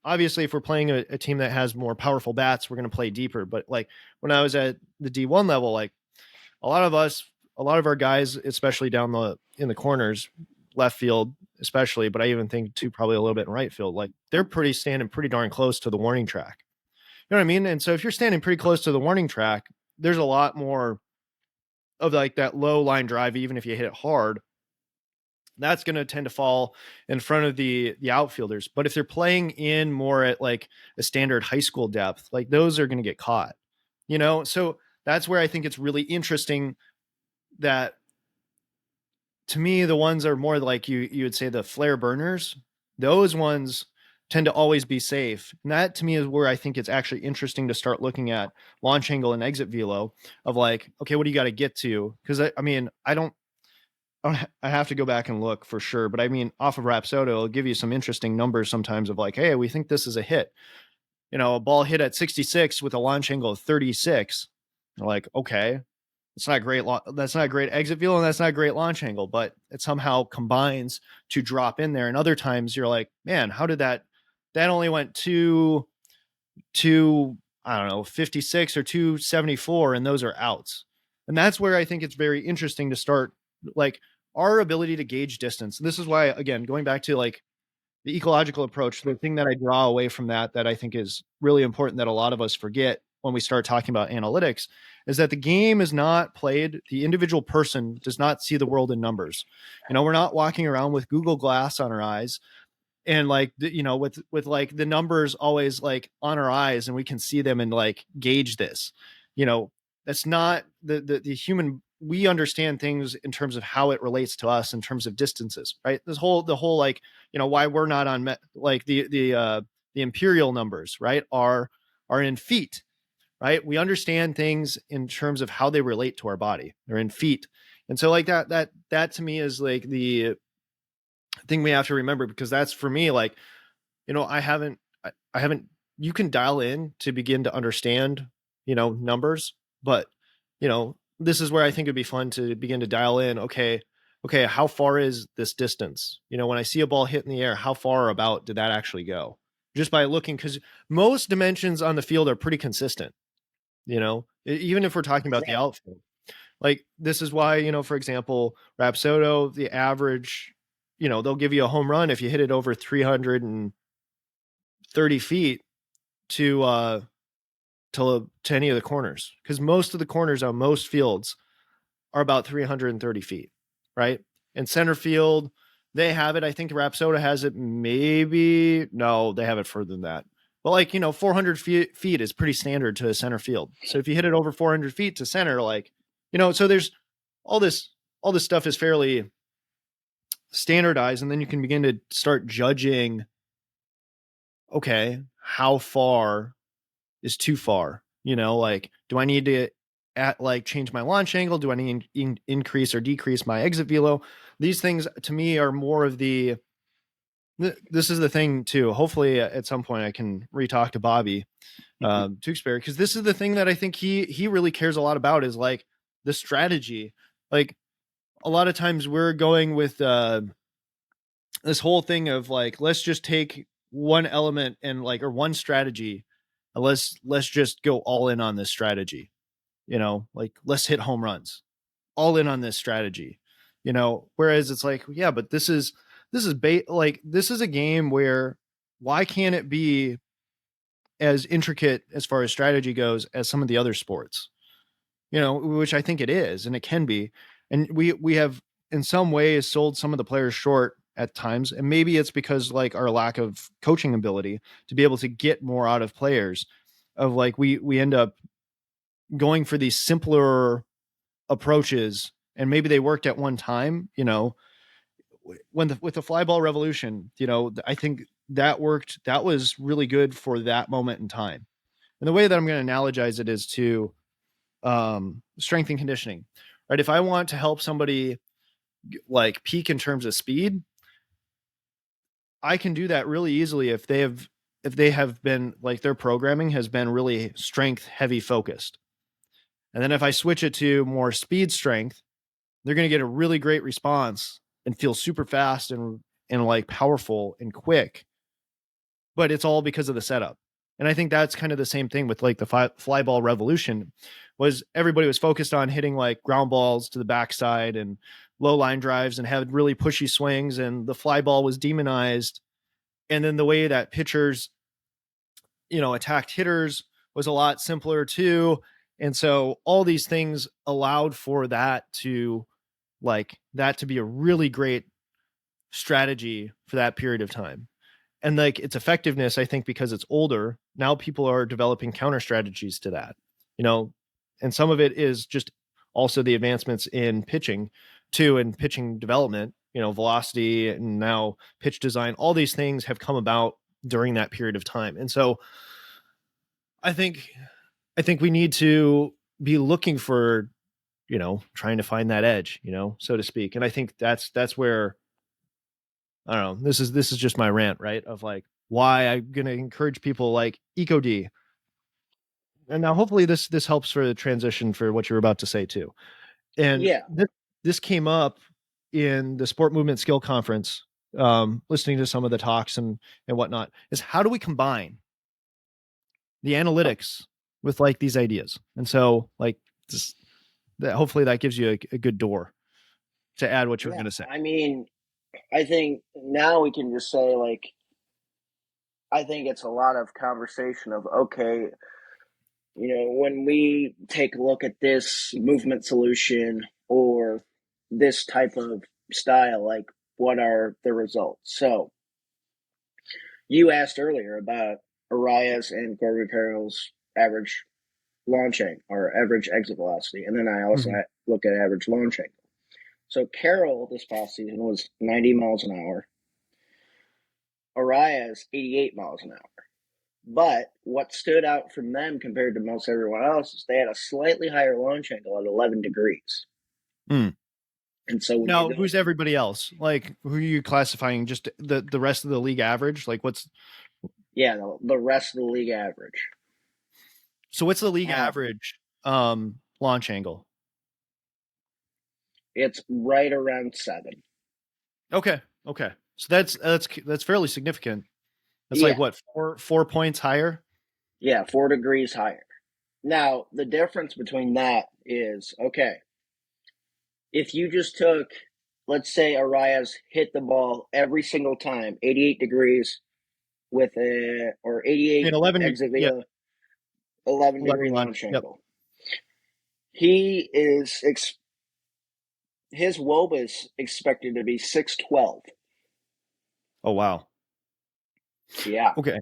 obviously, if we're playing a team that has more powerful bats, we're going to play deeper. But like when I was at the D1 level, like a lot of us, a lot of our guys, especially down in the corners, left field especially, but I even think too probably a little bit in right field, like they're pretty standing pretty darn close to the warning track. You know what I mean? And so if you're standing pretty close to the warning track, there's a lot more of like that low line drive, even if you hit it hard, that's going to tend to fall in front of the outfielders. But if they're playing in more at like a standard high school depth, like those are going to get caught, So that's where I think it's really interesting that, to me, the ones are more like you would say the flare burners. Those ones tend to always be safe. And that to me is where I think it's actually interesting to start looking at launch angle and exit velo of like, okay, what do you got to get to? Because I mean, I have to go back and look for sure, but I mean, off of Rapsodo, it'll give you some interesting numbers sometimes of like, hey, we think this is a hit. A ball hit at 66 with a launch angle of 36. You're like, okay, it's not great. That's not a great exit velo, and that's not a great launch angle, but it somehow combines to drop in there. And other times you're like, man, how did that only went to I don't know, 56 or 274, and those are outs. And that's where I think it's very interesting to start like our ability to gauge distance. This is why, again, going back to like the ecological approach, the thing that I draw away from that I think is really important that a lot of us forget when we start talking about analytics is that the game is not played. The individual person does not see the world in numbers. We're not walking around with Google Glass on our eyes and like with like the numbers always like on our eyes and we can see them and like gauge this. That's not the human. We understand things in terms of how it relates to us in terms of distances, right? The whole like, why we're not on like the imperial numbers, right, are in feet, right? We understand things in terms of how they relate to our body. They're in feet. And so like that to me is like the thing we have to remember, because that's for me, like, I haven't, you can dial in to begin to understand, numbers, but, this is where I think it'd be fun to begin to dial in. Okay, how far is this distance? When I see a ball hit in the air, how far about did that actually go? Just by looking, because most dimensions on the field are pretty consistent, even if we're talking about the outfield. Like this is why, for example, Rapsodo, the average, they'll give you a home run if you hit it over 330 feet to any of the corners, because most of the corners on most fields are about 330 feet, right? And center field, they have it. I think Rapsodo has it. Maybe no, they have it further than that. But like 400 feet is pretty standard to a center field. So if you hit it over 400 feet to center, like so there's all this stuff is fairly standardized, and then you can begin to start judging, okay, how far is too far? Like, do I need to change my launch angle? Do I need to increase or decrease my exit velo? These things to me are more of this is the thing too. Hopefully at some point I can re-talk to Bobby Tewksbury, because this is the thing that I think he really cares a lot about, is like the strategy. Like a lot of times we're going with this whole thing of like, let's just take one element and like, or one strategy, and let's just go all in on this strategy. Like let's hit home runs, all in on this strategy. Whereas it's like, yeah, but this is like this is a game where why can't it be as intricate as far as strategy goes as some of the other sports? Which I think it is, and it can be. And we have in some ways sold some of the players short at times, and maybe it's because like our lack of coaching ability to be able to get more out of players, of like we end up going for these simpler approaches, and maybe they worked at one time, with the fly ball revolution, I think that worked. That was really good for that moment in time. And the way that I'm going to analogize it is to strength and conditioning, right? If I want to help somebody like peak in terms of speed, I can do that really easily if they have been like their programming has been really strength heavy focused. And then if I switch it to more speed strength, they're going to get a really great response and feel super fast and like powerful and quick. But it's all because of the setup. And I think that's kind of the same thing with like the fly ball revolution was everybody was focused on hitting like ground balls to the backside and low line drives and had really pushy swings. And the fly ball was demonized. And then the way that pitchers, attacked hitters was a lot simpler too. And so all these things allowed for that to be a really great strategy for that period of time. And like its effectiveness, I think because it's older, now people are developing counter strategies to that, and some of it is just also the advancements in pitching too, and pitching development, velocity and now pitch design, all these things have come about during that period of time. And so I think we need to be looking for, trying to find that edge, so to speak. And I think that's where, I don't know, this is just my rant, right? Of like why I'm going to encourage people like EcoD. And now hopefully this helps for the transition for what you're about to say too. And Yeah. this came up in the Sport Movement Skill Conference, listening to some of the talks and whatnot, is how do we combine the analytics with like these ideas? And so like hopefully that gives you a good door to add what you're going to say. I mean, I think now we can just say, like, I think it's a lot of conversation of, okay, when we take a look at this movement solution or this type of style, like, what are the results? So you asked earlier about Arraez and Corbin Carroll's average launch angle or average exit velocity. And then I also look at average launch angle. So Carroll this past season was 90 miles an hour. Arraez, 88 miles an hour. But what stood out from them compared to most everyone else is they had a slightly higher launch angle at 11 degrees. Mm. And so now, who's everybody else? Like, who are you classifying? Just the rest of the league average? Like, what's? Yeah, the rest of the league average. So, what's the league average launch angle? It's right around 7. Okay. So that's fairly significant. That's like what, 4 points higher? Yeah, 4 degrees higher. Now, the difference between that is, okay, if you just took, let's say Arraez hit the ball every single time, 88 degrees with or 88 exit velo, 11 degree launch angle. He is, his WOBA is expected to be 612. Oh, wow. Yeah. Okay.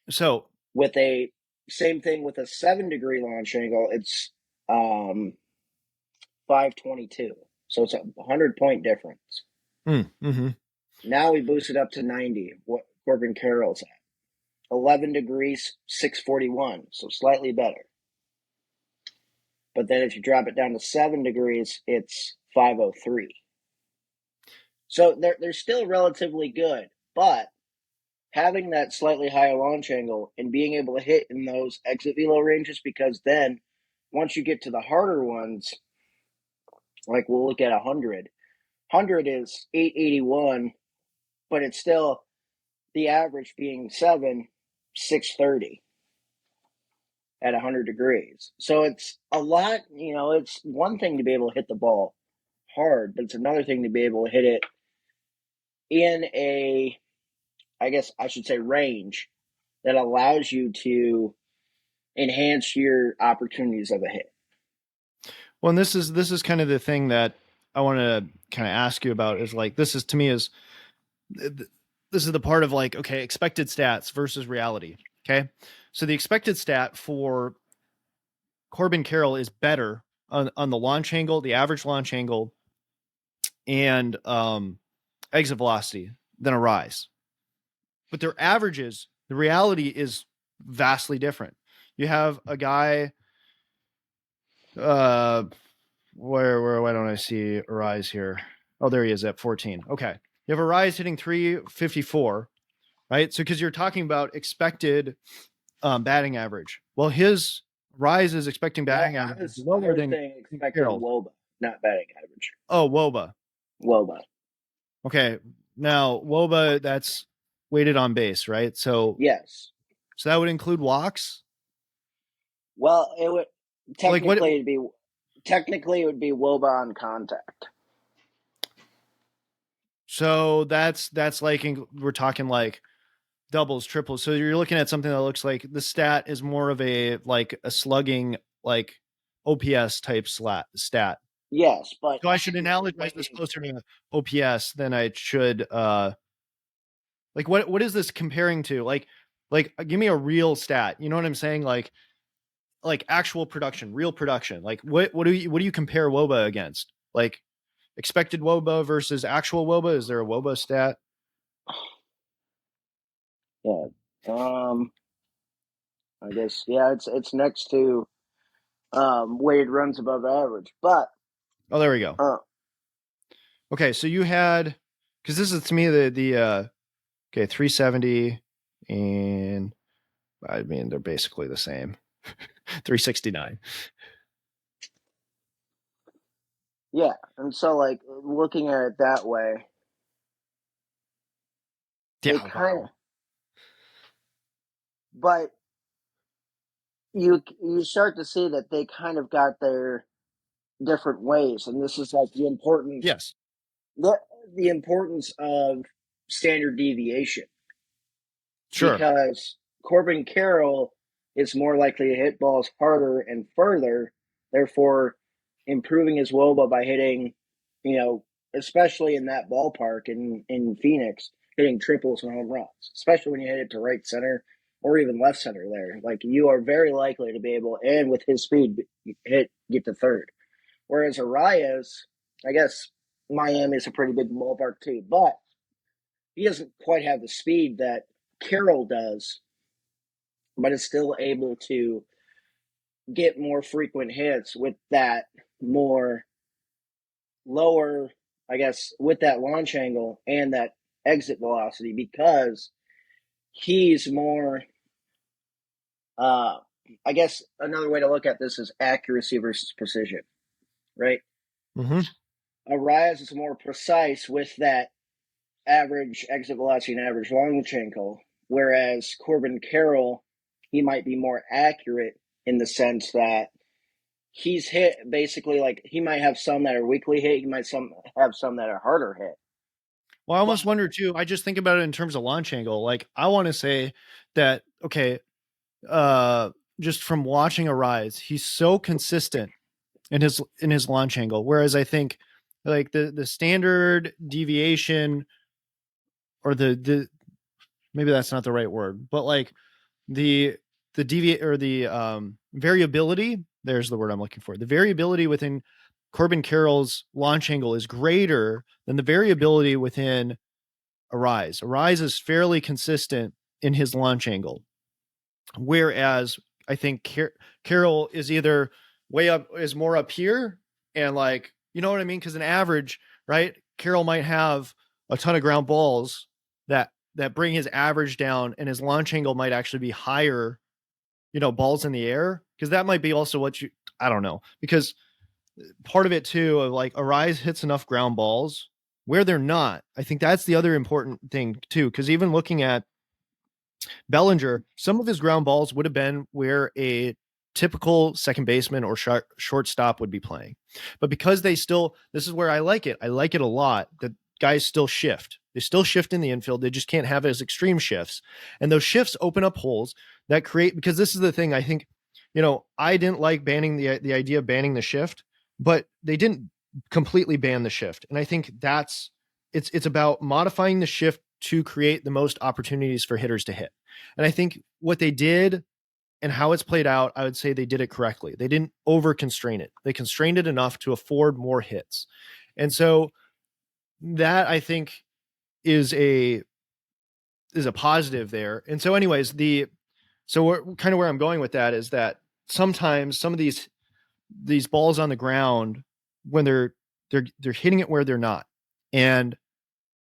So with a same thing with a 7 degree launch angle, it's 522. So it's a 100-point difference. Mm-hmm. Now we boost it up to 90, what Corbin Carroll's at. 11 degrees, 641, so slightly better. But then if you drop it down to 7 degrees, it's 503. So they're still relatively good, but having that slightly higher launch angle and being able to hit in those exit velo ranges, because then once you get to the harder ones, like we'll look at 100. 100 is 881, but it's still the average being 630 at 100 degrees. So it's a lot, it's one thing to be able to hit the ball hard, but it's another thing to be able to hit it in a, I guess I should say, range that allows you to enhance your opportunities of a hit. Well, and this is kind of the thing that I want to kind of ask you about, is like, this is the part of like, okay, expected stats versus reality. Okay. So the expected stat for Corbin Carroll is better on the launch angle, the average launch angle, and exit velocity than Arraez. But their averages, the reality is vastly different. You have a guy, why don't I see Arraez here? Oh, there he is at 14. Okay. You have Arraez hitting 354, right? So because you're talking about expected batting average. Well, his Arraez is expecting batting average lower than expected WOBA. not batting average. Oh, WOBA. WOBA. Okay. Now, WOBA, that's weighted on base, right? So Yes. that would include walks? Well, it would Like what? technically it would be WOBA on contact. So that's like we're talking like doubles, triples. So you're looking at something that looks like the stat is more of a like a slugging like OPS type stat. Yes, but So I should analogize this closer to OPS than I should like what is this comparing to? Like give me a real stat. You know what I'm saying? Like actual production, real production. Like what do you compare WOBA against? Like expected WOBA versus actual WOBA? Is there a WOBA stat? yeah. I guess it's next to weighted runs above average. But Oh, there we go. Okay, so you had because this is to me the okay 370 and I mean they're basically the same 369. yeah, and so like looking at it that way, Yeah, kind of, wow. but you start to see that they kind of got their different ways, and this is like Yes, the importance of standard deviation, sure. because Corbin Carroll is more likely to hit balls harder and further, therefore improving his WOBA by hitting, especially in that ballpark in Phoenix, hitting triples and home runs, especially when you hit it to right center or even left center there. Like you are very likely to be able, and with his speed, get to third. Whereas Arraez, I guess Miami's a pretty big ballpark too, but he doesn't quite have the speed that Carroll does, but is still able to get more frequent hits with that more lower, I guess, with that launch angle and that exit velocity, because he's more, I guess another way to look at this is accuracy versus precision, right? Mm-hmm. Arraez is more precise with that average exit velocity and average launch angle, whereas Corbin Carroll, he might be more accurate in the sense that he's hit basically like he might have some that are weakly hit, he might have some that are harder hit. Well, I almost wonder too. I just think about it in terms of launch angle. Like I want to say that okay, just from watching Arraez, he's so consistent in his launch angle. Whereas I think like the standard deviation or the maybe that's not the right word, but like the deviate or the variability, there's the word I'm looking for. The variability within Corbin Carroll's launch angle is greater than the variability within Arraez. Arraez is fairly consistent in his launch angle, whereas I think Carroll is either way up, is more up here, and like you know what I mean, because an average, right? Carroll might have a ton of ground balls that bring his average down, and his launch angle might actually be higher, balls in the air, because that might be also what you, I don't know, because part of it too of like Arraez hits enough ground balls where they're not. I think that's the other important thing too, because even looking at Bellinger, some of his ground balls would have been where a typical second baseman or shortstop would be playing. But because this is where I like it. I like it a lot that guys still shift. They still shift in the infield. They just can't have it as extreme shifts. And those shifts open up holes that create, because this is the thing I think, I didn't like banning the idea of banning the shift, but they didn't completely ban the shift. And I think it's about modifying the shift to create the most opportunities for hitters to hit. And I think what they did and how it's played out, I would say they did it correctly. They didn't over constrain it. They constrained it enough to afford more hits. And so that I think is a positive there. And so anyways, kind of where I'm going with that is that sometimes some of these balls on the ground, when they're hitting it where they're not. And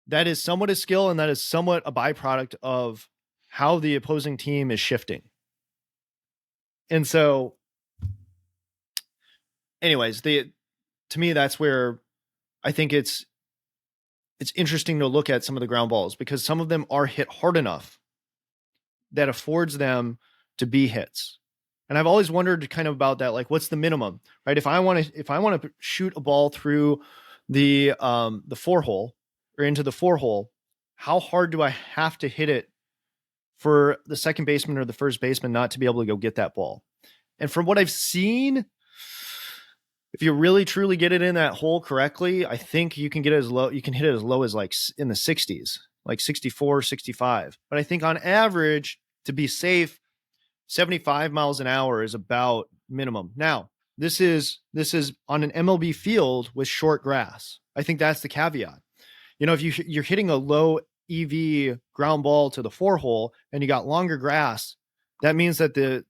that is somewhat a skill, and that is somewhat a byproduct of how the opposing team is shifting. And so anyways, to me, that's where I think it's interesting to look at some of the ground balls, because some of them are hit hard enough that affords them to be hits. And I've always wondered kind of about that, like what's the minimum, right? If I want to shoot a ball through the four hole or into the four hole, how hard do I have to hit it for the second baseman or the first baseman not to be able to go get that ball? And from what I've seen, if you really truly get it in that hole correctly, I think you can get it as low, you can hit it as low as like in the 60s, like 64, 65. But I think on average, to be safe, 75 miles an hour is about minimum. Now, this is on an MLB field with short grass. I think that's the caveat. If you're hitting a low EV ground ball to the four hole and you got longer grass, that means that the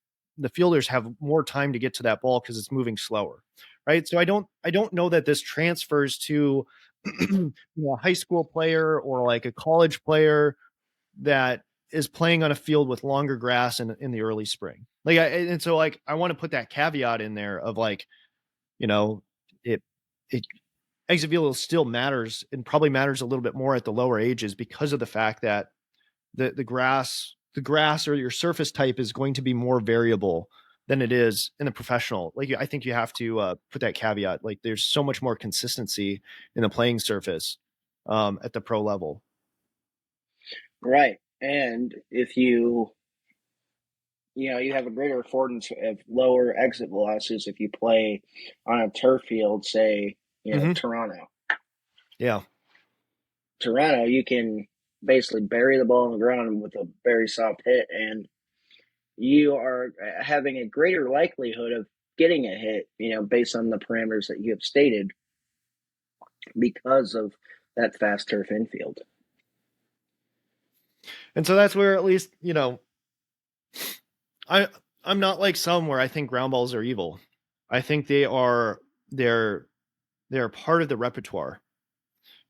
fielders have more time to get to that ball because it's moving slower, right? So I don't know that this transfers to a high school player or like a college player that is playing on a field with longer grass in the early spring. And so like I want to put that caveat in there of like, you know, it it exit velo still matters, and probably matters a little bit more at the lower ages because of the fact that the grass or your surface type is going to be more variable than it is in the professional. Like I think you have to put that caveat. Like there's so much more consistency in the playing surface at the pro level. Right. And if you have a greater affordance of lower exit velocities if you play on a turf field, say, Mm-hmm. Toronto. Yeah. Toronto, you can basically bury the ball in the ground with a very soft hit, and you are having a greater likelihood of getting a hit, based on the parameters that you have stated because of that fast turf infield. And so that's where at least, I'm not like some where I think ground balls are evil. I think they're part of the repertoire,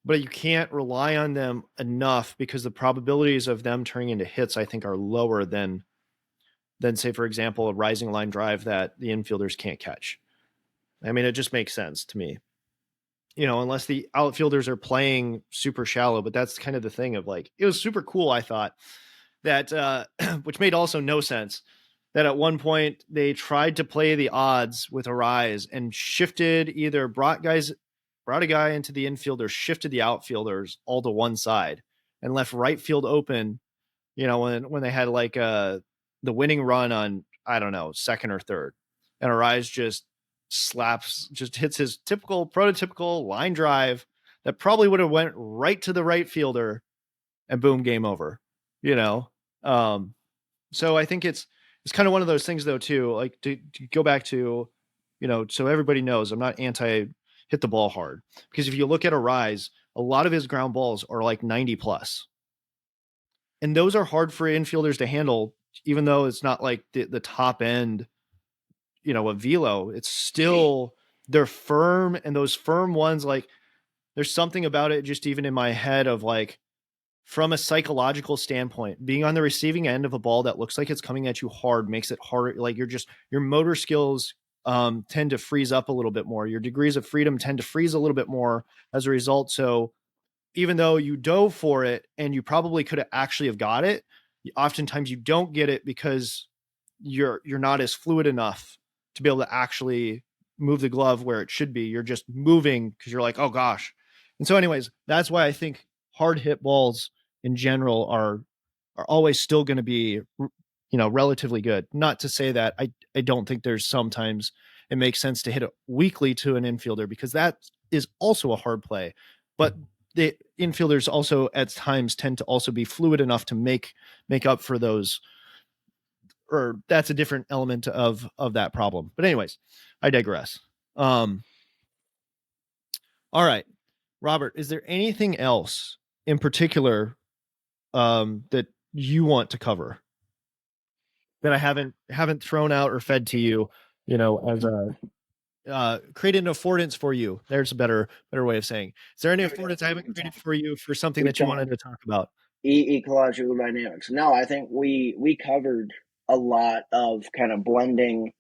but you can't rely on them enough because the probabilities of them turning into hits, I think, are lower than say, for example, a rising line drive that the infielders can't catch. I mean, it just makes sense to me, unless the outfielders are playing super shallow. But that's kind of the thing of like, it was super cool, I thought, that which made also no sense, that at one point they tried to play the odds with Arraez and brought a guy into the infield or shifted the outfielders all to one side and left right field open, when they had like the winning run on, I don't know, second or third. And Arraez just hits his typical prototypical line drive that probably would have went right to the right fielder, and boom, game over, you know? So I think it's kind of one of those things though, too, like to go back to, so everybody knows I'm not anti hit the ball hard, because if you look at Arraez, a lot of his ground balls are like 90 plus. And those are hard for infielders to handle, even though it's not like the top end, a velo. It's still, they're firm, and those firm ones, like there's something about it just even in my head of like, from a psychological standpoint, being on the receiving end of a ball that looks like it's coming at you hard makes it harder. Like your motor skills tend to freeze up a little bit more. Your degrees of freedom tend to freeze a little bit more as a result. So even though you dove for it and you probably could have actually have got it, oftentimes you don't get it because you're not as fluid enough to be able to actually move the glove where it should be. You're just moving because you're like, oh gosh. And so anyways, that's why I think hard hit balls in general are always still going to be, relatively good. Not to say that I don't think there's sometimes it makes sense to hit it weakly to an infielder, because that is also a hard play. But the infielders also at times tend to also be fluid enough to make up for those, or that's a different element of that problem. But anyways, I digress. All right, Robert, is there anything else in particular that you want to cover that I haven't thrown out or fed to you, as a created an affordance for you? There's a better way of saying. Is there any affordance I haven't created for you for something that you wanted to talk about? Ecological dynamics. No, I think we covered a lot of kind of blending.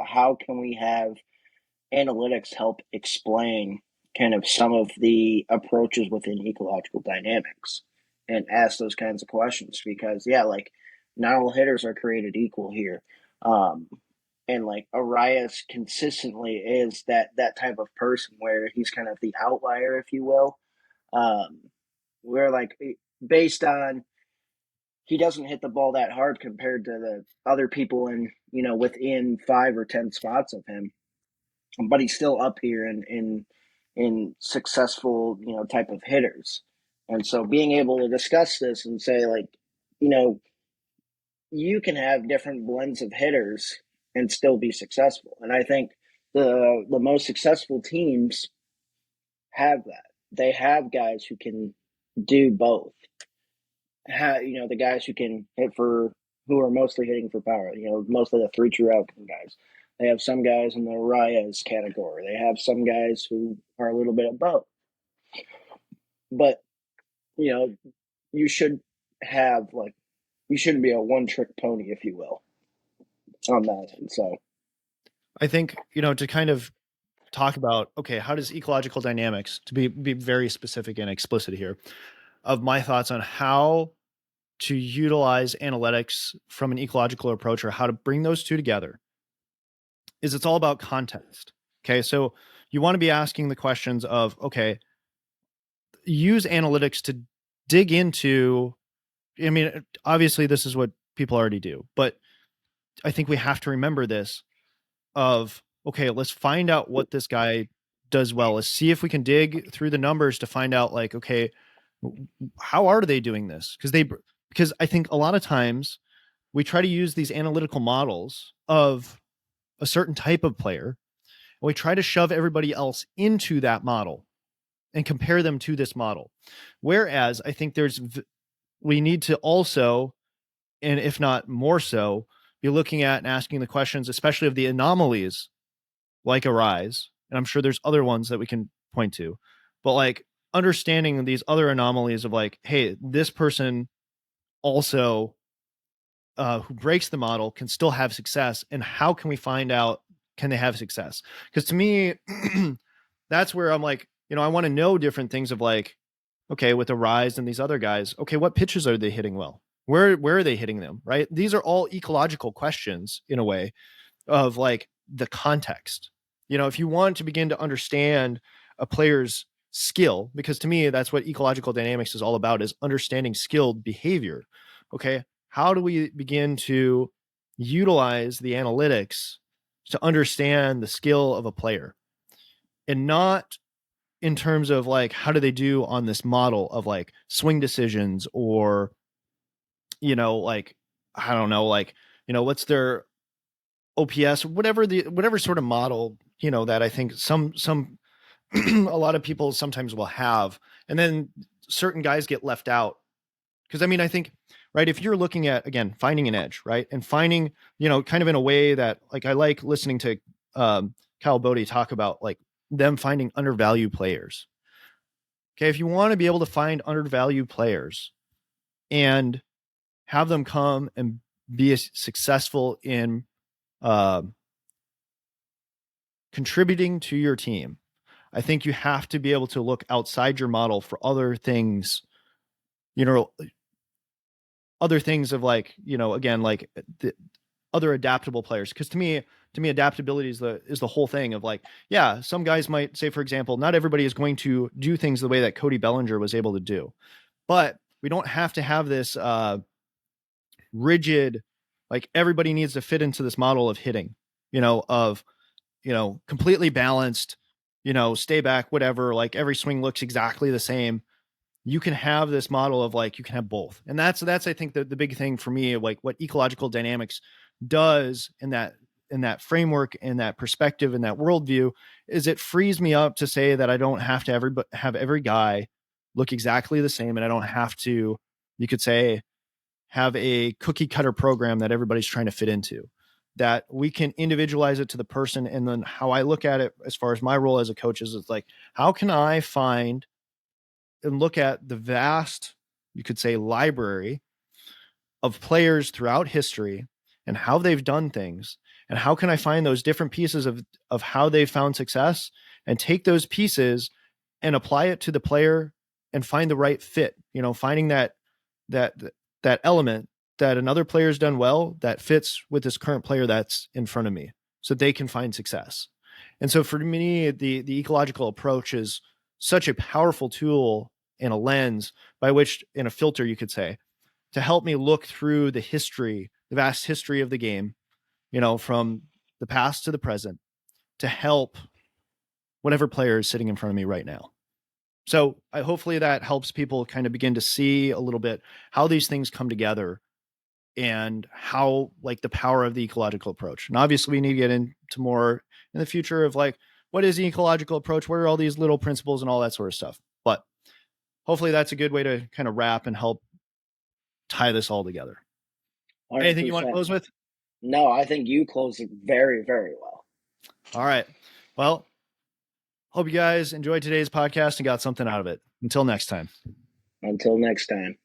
How can we have analytics help explain kind of some of the approaches within ecological dynamics and ask those kinds of questions because yeah, like not all hitters are created equal here. Um, and like Arraez consistently is that type of person where he's kind of the outlier, if you will. Um, where like based on he doesn't hit the ball that hard compared to the other people in within 5 or 10 spots of him, but he's still up here in successful type of hitters. And so being able to discuss this and say like, you know, you can have different blends of hitters and still be successful. And I think the most successful teams have that. They have guys who can do both. The guys who can hit for who are mostly hitting for power. Mostly the three true outcome guys. They have some guys in the Arraez category. They have some guys who are a little bit of both. But you should have like you shouldn't be a one trick pony, if you will, on that end. So I think, to kind of talk about, okay, how does ecological dynamics, to be very specific and explicit here, of my thoughts on how to utilize analytics from an ecological approach or how to bring those two together, is it's all about context. Okay. So you want to be asking the questions of, okay, use analytics to dig into, I mean, obviously this is what people already do, but I think we have to remember this of, okay, let's find out what this guy does well. Let's see if we can dig through the numbers to find out like, okay, how are they doing this? Because I think a lot of times we try to use these analytical models of a certain type of player, and we try to shove everybody else into that model and compare them to this model. Whereas I think we need to also, and if not more so, be looking at and asking the questions, especially of the anomalies like Arraez. And I'm sure there's other ones that we can point to, but like understanding these other anomalies of like, hey, this person also who breaks the model can still have success, and how can we find out, can they have success? Because to me that's where I'm like, I want to know different things of like, okay, with Arraez and these other guys, okay, what pitches are they hitting well, where are they hitting them, right? These are all ecological questions in a way of like the context. If you want to begin to understand a player's skill, because to me that's what ecological dynamics is all about, is understanding skilled behavior. Okay, how do we begin to utilize the analytics to understand the skill of a player, and not in terms of like how do they do on this model of like swing decisions, or like I don't know, like what's their OPS, whatever sort of model, that I think some a lot of people sometimes will have, and then certain guys get left out. Because I mean, I think, right, if you're looking at, again, finding an edge, right, and finding, kind of in a way that, like, I like listening to Kyle Bodie talk about like them finding undervalued players. Okay, if you want to be able to find undervalued players and have them come and be successful in uh, contributing to your team, I think you have to be able to look outside your model for other things, other things of like, again, like the other adaptable players. Because to me, adaptability is the whole thing of like, yeah, some guys might say, for example, not everybody is going to do things the way that Cody Bellinger was able to do, but we don't have to have this rigid, like everybody needs to fit into this model of hitting, of completely balanced, stay back, whatever, like every swing looks exactly the same. You can have this model of like, you can have both. And that's I think the big thing for me, like what ecological dynamics does in that framework, in that perspective, in that worldview, is it frees me up to say that I don't have to have every guy look exactly the same. And I don't have to, you could say, have a cookie cutter program that everybody's trying to fit into, that we can individualize it to the person. And then how I look at it as far as my role as a coach is, it's like, how can I find and look at the vast, you could say, library of players throughout history, and how they've done things, and how can I find those different pieces of how they've found success and take those pieces and apply it to the player and find the right fit, finding that that element that another player's done well that fits with this current player that's in front of me so they can find success. And so for me, the ecological approach is such a powerful tool and a lens by which, in a filter, you could say, to help me look through the vast history of the game, from the past to the present, to help whatever player is sitting in front of me right now. So hopefully that helps people kind of begin to see a little bit how these things come together and how, like, the power of the ecological approach. And obviously we need to get into more in the future of, like, what is the ecological approach? What are all these little principles and all that sort of stuff? But hopefully that's a good way to kind of wrap and help tie this all together. 100%. Anything you want to close with? No, I think you closed it very, very well. All right. Well, hope you guys enjoyed today's podcast and got something out of it. Until next time. Until next time.